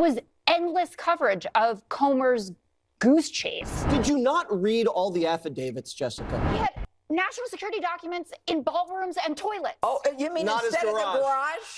was endless coverage of Comer's goose chase. Did you not read all the affidavits, Jessica? He had national security documents in ballrooms and toilets. Oh, you mean Not instead his of the garage. garage?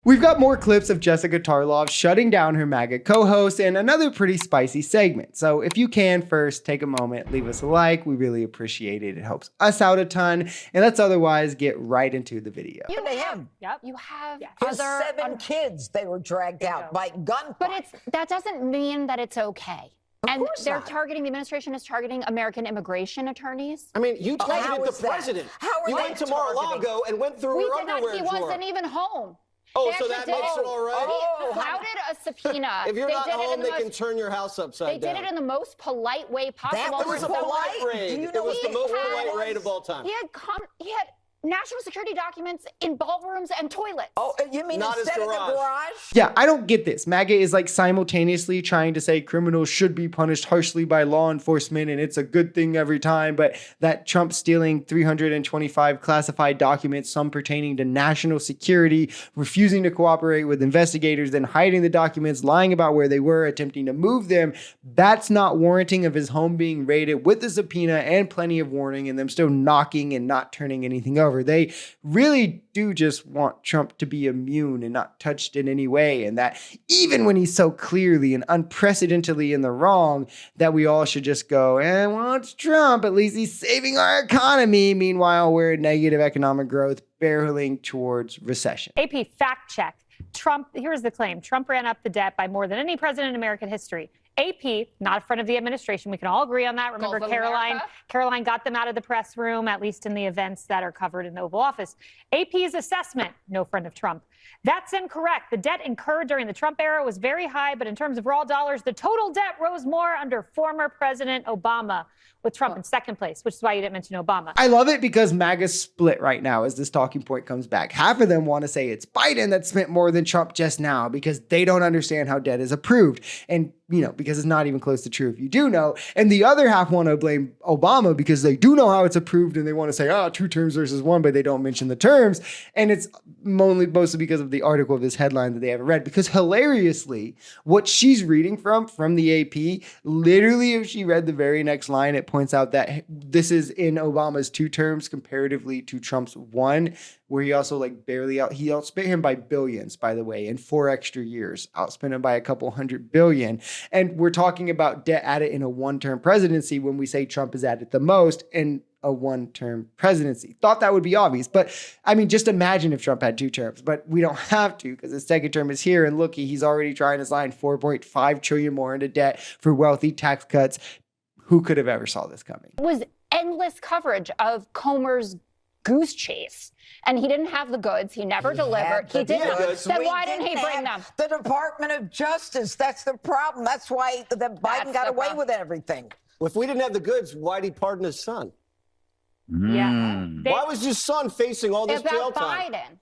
We've got more clips of Jessica Tarlov shutting down her MAGA co-host and another pretty spicy segment. So if you can first take a moment, leave us a like. We really appreciate it. It helps us out a ton. And let's otherwise get right into the video. You to him. Yep. You have His other 7 kids, they were dragged out by gunfire. But that doesn't mean that it's okay. Of course they're not. targeting, the administration is targeting American immigration attorneys. I mean, you how targeted the is that? president. How are you they went to targeting? Mar-a-Lago and went through We her did not, underwear he drawer. wasn't even home. Oh, They so actually that did makes it all right? He flouted a subpoena. If you're They not did it in home, the they most- can turn your house upside They down. did it in the most polite way possible. That It was a polite? polite raid. Do you It know was the what most polite polite was? raid of all time. He had national security documents in ballrooms and toilets. Oh, you mean Not his instead of the garage. garage? Yeah, I don't get this. MAGA is like simultaneously trying to say criminals should be punished harshly by law enforcement and it's a good thing every time, but that Trump stealing 325 classified documents, some pertaining to national security, refusing to cooperate with investigators, then hiding the documents, lying about where they were, attempting to move them, that's not warranting of his home being raided with a subpoena and plenty of warning and them still knocking and not turning anything over. They really do just want Trump to be immune and not touched in any way. And that even when he's so clearly and unprecedentedly in the wrong, that we all should just go, well, it's Trump. At least he's saving our economy. Meanwhile, we're in negative economic growth, barreling towards recession. AP fact check. Trump, here's the claim. Trump ran up the debt by more than any president in American history. AP, not a friend of the administration. We can all agree on that. Remember, Gulf of America? Caroline got them out of the press room, at least in the events that are covered in the Oval Office. AP's assessment, no friend of Trump. That's incorrect. The debt incurred during the Trump era was very high, but in terms of raw dollars, the total debt rose more under former President Obama, with Trump in second place, which is why you didn't mention Obama. I love it because MAGA's split right now as this talking point comes back. Half of them want to say it's Biden that spent more than Trump just now because they don't understand how debt is approved. And, because it's not even close to true if you do know. And the other half want to blame Obama because they do know how it's approved and they want to say, 2 terms versus 1, but they don't mention the terms. And it's mostly because of the article of this headline that they haven't read. Because hilariously, what she's reading from the AP, literally if she read the very next line, it points out that this is in Obama's 2 terms comparatively to Trump's 1, where he also he outspent him by billions, by the way, in 4 extra years, outspent him by a couple $100 billion. And we're talking about debt added in a 1-term presidency when we say Trump is added the most in a 1-term presidency. Thought that would be obvious, but I mean, just imagine if Trump had 2 terms, but we don't have to because his 2nd term is here. And look, he's already trying to sign $4.5 trillion more into debt for wealthy tax cuts. Who could have ever saw this coming? It was endless coverage of Comer's goose chase. And he didn't have the goods. He never delivered. He did not. Then why didn't he bring them? The Department of Justice. That's the problem. That's why Biden got away with everything. Well, if we didn't have the goods, why'd he pardon his son? Yeah. Why was his son facing all this jail About time? Biden.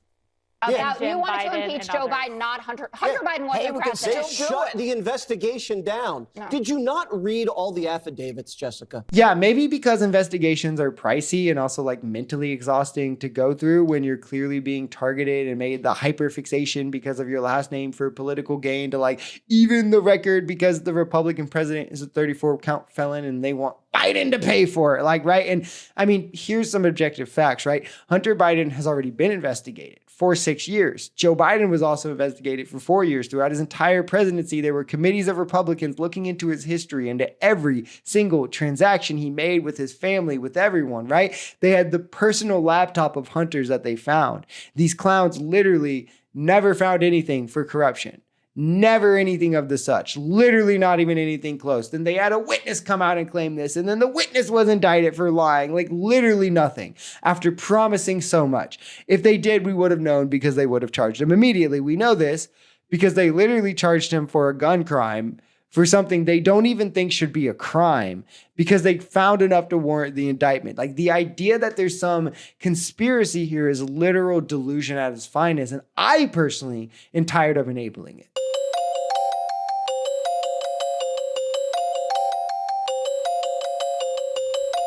About you wanted to Biden impeach and Joe others. Biden, not Hunter. Hunter Biden wasn't we can president. still Shut the investigation down. No. Did you not read all the affidavits, Jessica? Yeah, maybe because investigations are pricey and also mentally exhausting to go through when you're clearly being targeted and made the hyperfixation because of your last name for political gain to even the record because the Republican president is a 34-count felon and they want Biden to pay for it. Right? And I mean, here's some objective facts, right? Hunter Biden has already been investigated for 6 years. Joe Biden was also investigated for 4 years. Throughout his entire presidency, there were committees of Republicans looking into his history, into every single transaction he made with his family, with everyone, right? They had the personal laptop of Hunter's that they found. These clowns literally never found anything for corruption. Never anything of the such. Literally not even anything close. Then they had a witness come out and claim this, and then the witness was indicted for lying. Literally nothing. After promising so much. If they did, we would have known because they would have charged him immediately. We know this because they literally charged him for a gun crime for something they don't even think should be a crime because they found enough to warrant the indictment. The idea that there's some conspiracy here is literal delusion at its finest, and I personally am tired of enabling it.